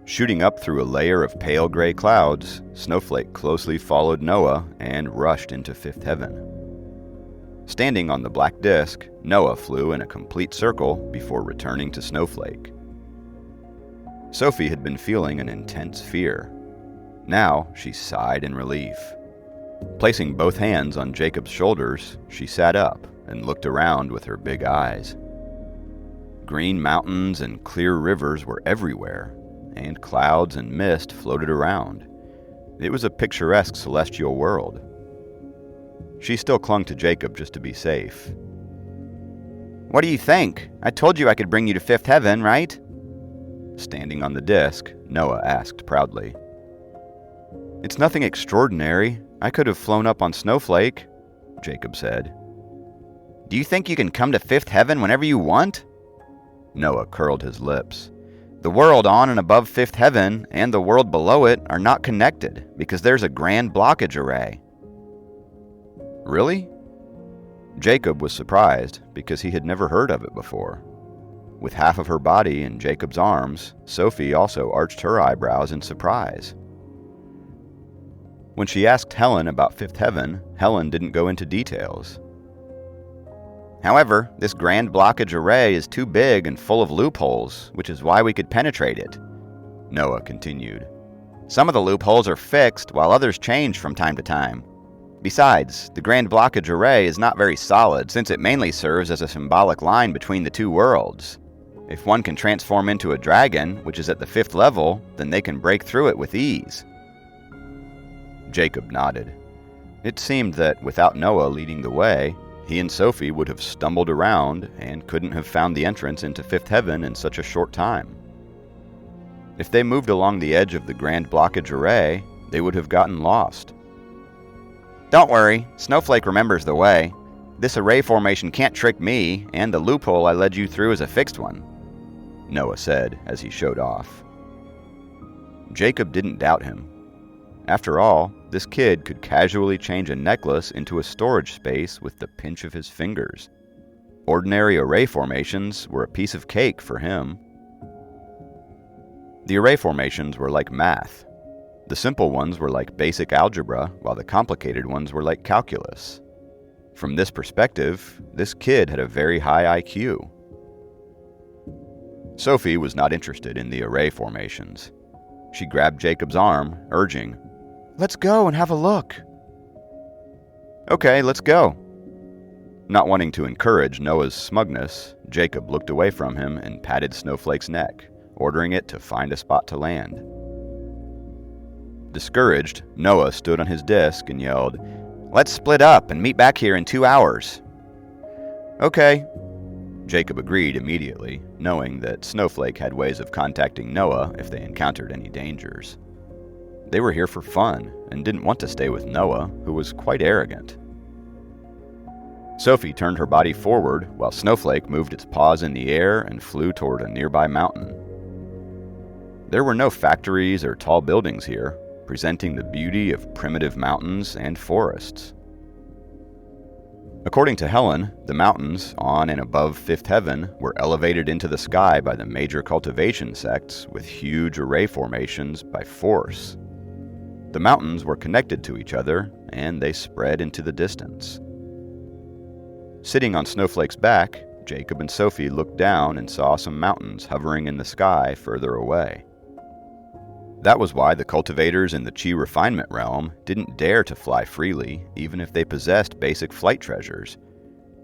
Shooting up through a layer of pale gray clouds, Snowflake closely followed Noah and rushed into fifth heaven. Standing on the black disk, Noah flew in a complete circle before returning to Snowflake. Sophie had been feeling an intense fear. Now she sighed in relief. Placing both hands on Jacob's shoulders, she sat up and looked around with her big eyes. Green mountains and clear rivers were everywhere, and clouds and mist floated around. It was a picturesque celestial world. She still clung to Jacob just to be safe. "What do you think? I told you I could bring you to fifth heaven, right?" Standing on the disk, Noah asked proudly. "It's nothing extraordinary. I could have flown up on Snowflake," Jacob said. "Do you think you can come to fifth heaven whenever you want?" Noah curled his lips. "The world on and above fifth heaven and the world below it are not connected because there's a grand blockage array." Really? Jacob was surprised because he had never heard of it before. With half of her body in Jacob's arms, Sophie also arched her eyebrows in surprise. When she asked Helen about fifth heaven, Helen didn't go into details. "However, this grand blockage array is too big and full of loopholes, which is why we could penetrate it," Noah continued. "Some of the loopholes are fixed, while others change from time to time. Besides, the grand blockage array is not very solid, since it mainly serves as a symbolic line between the two worlds. If one can transform into a dragon, which is at the fifth level, then they can break through it with ease." Jacob nodded. It seemed that without Noah leading the way, he and Sophie would have stumbled around and couldn't have found the entrance into fifth heaven in such a short time. If they moved along the edge of the grand blockage array, they would have gotten lost. "Don't worry, Snowflake remembers the way. This array formation can't trick me, and the loophole I led you through is a fixed one," Noah said as he showed off. Jacob didn't doubt him. After all, this kid could casually change a necklace into a storage space with the pinch of his fingers. Ordinary array formations were a piece of cake for him. The array formations were like math. The simple ones were like basic algebra, while the complicated ones were like calculus. From this perspective, this kid had a very high IQ. Sophie was not interested in the array formations. She grabbed Jacob's arm, urging, "Let's go and have a look." "Okay, let's go." Not wanting to encourage Noah's smugness, Jacob looked away from him and patted Snowflake's neck, ordering it to find a spot to land. Discouraged, Noah stood on his disk and yelled, "Let's split up and meet back here in 2 hours." "Okay." Jacob agreed immediately, knowing that Snowflake had ways of contacting Noah if they encountered any dangers. They were here for fun and didn't want to stay with Noah, who was quite arrogant. Sophie turned her body forward while Snowflake moved its paws in the air and flew toward a nearby mountain. There were no factories or tall buildings here, presenting the beauty of primitive mountains and forests. According to Helen, the mountains on and above fifth heaven were elevated into the sky by the major cultivation sects with huge array formations by force. The mountains were connected to each other, and they spread into the distance. Sitting on Snowflake's back, Jacob and Sophie looked down and saw some mountains hovering in the sky further away. That was why the cultivators in the Chi refinement realm didn't dare to fly freely, even if they possessed basic flight treasures.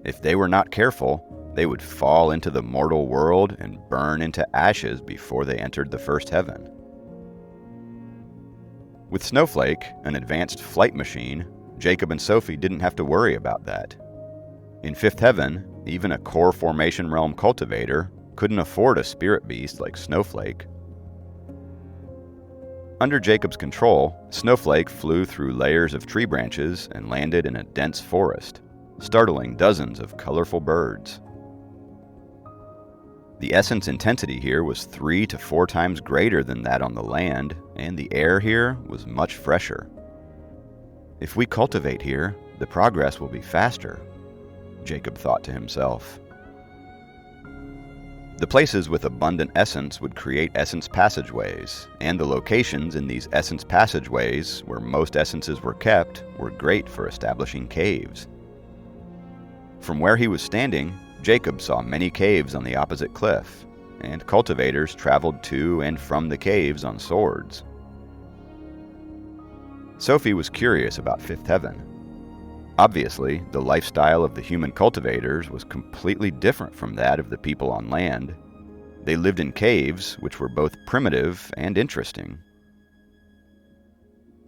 If they were not careful, they would fall into the mortal world and burn into ashes before they entered the first heaven. With Snowflake, an advanced flight machine, Jacob and Sophie didn't have to worry about that. In fifth heaven, even a core formation realm cultivator couldn't afford a spirit beast like Snowflake. Under Jacob's control, Snowflake flew through layers of tree branches and landed in a dense forest, startling dozens of colorful birds. The essence intensity here was 3 to 4 times greater than that on the land, and the air here was much fresher. If we cultivate here, the progress will be faster, Jacob thought to himself. The places with abundant essence would create essence passageways, and the locations in these essence passageways, where most essences were kept, were great for establishing caves. From where he was standing, Jacob saw many caves on the opposite cliff, and cultivators traveled to and from the caves on swords. Sophie was curious about Fifth Heaven. Obviously, the lifestyle of the human cultivators was completely different from that of the people on land. They lived in caves, which were both primitive and interesting.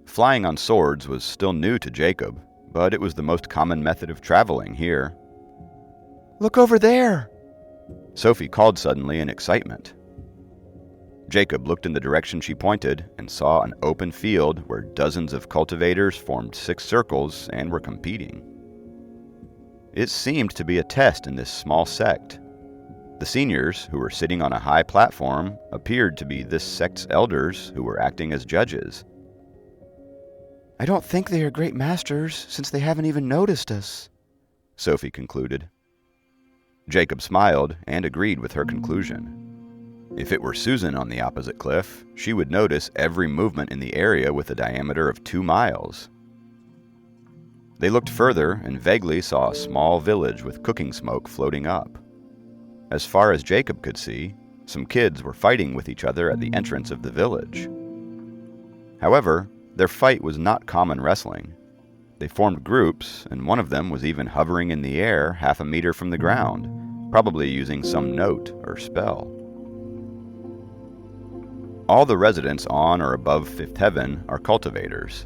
Flying on swords was still new to Jacob, but it was the most common method of traveling here. Look over there! Sophie called suddenly in excitement. Jacob looked in the direction she pointed and saw an open field where dozens of cultivators formed 6 circles and were competing. It seemed to be a test in this small sect. The seniors, who were sitting on a high platform, appeared to be this sect's elders who were acting as judges. I don't think they are great masters, since they haven't even noticed us, Sophie concluded. Jacob smiled and agreed with her conclusion. If it were Susan on the opposite cliff, she would notice every movement in the area with a diameter of 2 miles. They looked further and vaguely saw a small village with cooking smoke floating up. As far as Jacob could see, some kids were fighting with each other at the entrance of the village. However, their fight was not common wrestling. They formed groups, and one of them was even hovering in the air half a meter from the ground, probably using some note or spell. All the residents on or above Fifth Heaven are cultivators.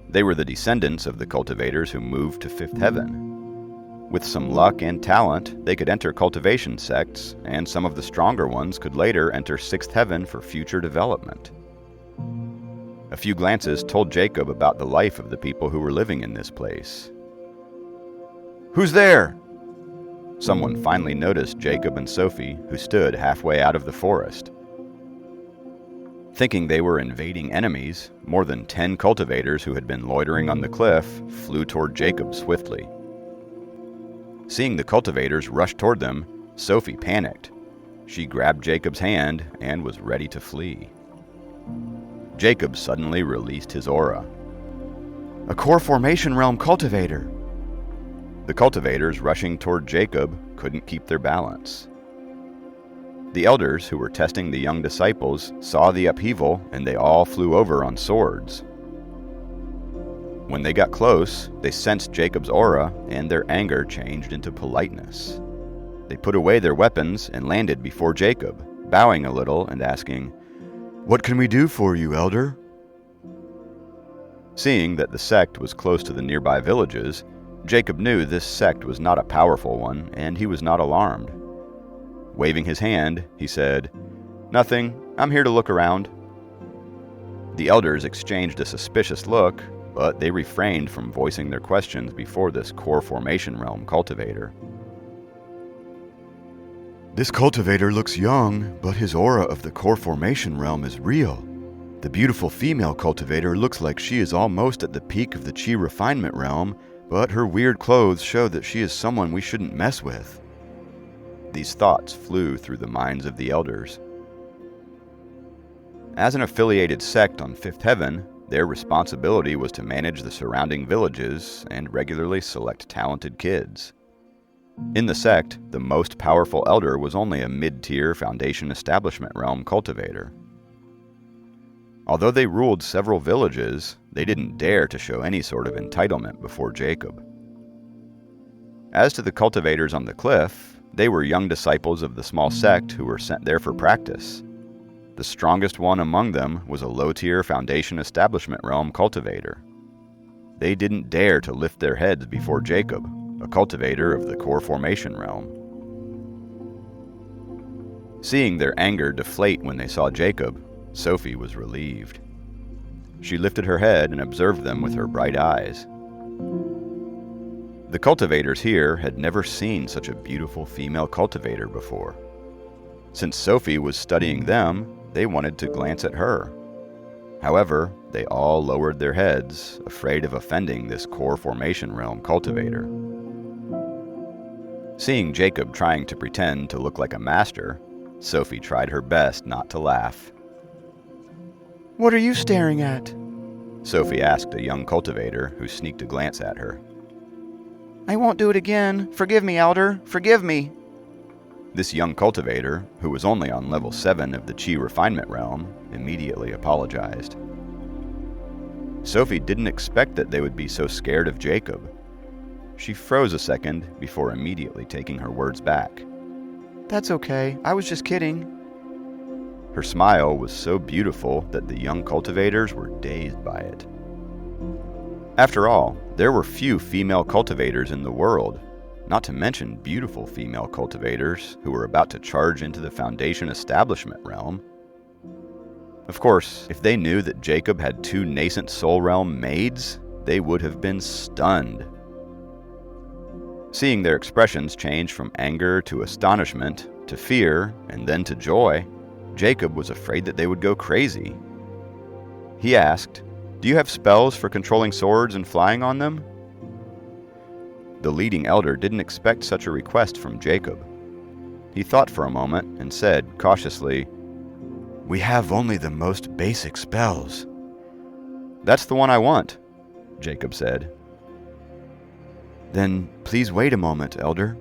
They were the descendants of the cultivators who moved to Fifth Heaven. With some luck and talent, they could enter cultivation sects, and some of the stronger ones could later enter Sixth Heaven for future development. A few glances told Jacob about the life of the people who were living in this place. Who's there? Someone finally noticed Jacob and Sophie, who stood halfway out of the forest. Thinking they were invading enemies, more than 10 cultivators who had been loitering on the cliff flew toward Jacob swiftly. Seeing the cultivators rush toward them, Sophie panicked. She grabbed Jacob's hand and was ready to flee. Jacob suddenly released his aura. A core formation realm cultivator! The cultivators rushing toward Jacob couldn't keep their balance. The elders who were testing the young disciples saw the upheaval, and they all flew over on swords. When they got close, they sensed Jacob's aura, and their anger changed into politeness. They put away their weapons and landed before Jacob, bowing a little and asking, "What can we do for you, Elder?" Seeing that the sect was close to the nearby villages, Jacob knew this sect was not a powerful one, and he was not alarmed. Waving his hand, he said, "Nothing, I'm here to look around." The elders exchanged a suspicious look, but they refrained from voicing their questions before this core formation realm cultivator. This cultivator looks young, but his aura of the core formation realm is real. The beautiful female cultivator looks like she is almost at the peak of the chi refinement realm, but her weird clothes show that she is someone we shouldn't mess with. These thoughts flew through the minds of the elders. As an affiliated sect on Fifth Heaven, their responsibility was to manage the surrounding villages and regularly select talented kids. In the sect, the most powerful elder was only a mid-tier Foundation Establishment realm cultivator. Although they ruled several villages, they didn't dare to show any sort of entitlement before Jacob. As to the cultivators on the cliff, they were young disciples of the small sect who were sent there for practice. The strongest one among them was a low-tier Foundation Establishment realm cultivator. They didn't dare to lift their heads before Jacob, a cultivator of the core formation realm. Seeing their anger deflate when they saw Jacob, Sophie was relieved. She lifted her head and observed them with her bright eyes. The cultivators here had never seen such a beautiful female cultivator before. Since Sophie was studying them, they wanted to glance at her. However, they all lowered their heads, afraid of offending this core formation realm cultivator. Seeing Jacob trying to pretend to look like a master, Sophie tried her best not to laugh. What are you staring at? Sophie asked a young cultivator who sneaked a glance at her. I won't do it again. Forgive me, Elder. Forgive me. This young cultivator, who was only on level 7 of the Chi refinement realm, immediately apologized. Sophie didn't expect that they would be so scared of Jacob. She froze a second before immediately taking her words back. That's okay. I was just kidding. Her smile was so beautiful that the young cultivators were dazed by it. After all, there were few female cultivators in the world, not to mention beautiful female cultivators who were about to charge into the Foundation establishment realm. Of course, if they knew that Jacob had 2 nascent Soul Realm maids, they would have been stunned. Seeing their expressions change from anger to astonishment to fear and then to joy, Jacob was afraid that they would go crazy. He asked, "Do you have spells for controlling swords and flying on them?" The leading elder didn't expect such a request from Jacob. He thought for a moment and said, cautiously, We have only the most basic spells. "That's the one I want," Jacob said. Then please wait a moment, Elder.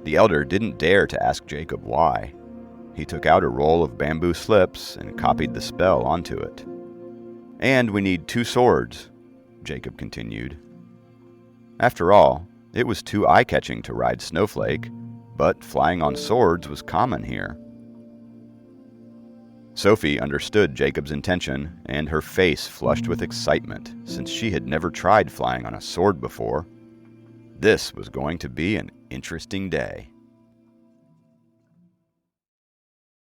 The elder didn't dare to ask Jacob why. He took out a roll of bamboo slips and copied the spell onto it. "And we need 2 swords," Jacob continued. After all, it was too eye-catching to ride Snowflake, but flying on swords was common here. Sophie understood Jacob's intention, and her face flushed with excitement, since she had never tried flying on a sword before. This was going to be an interesting day.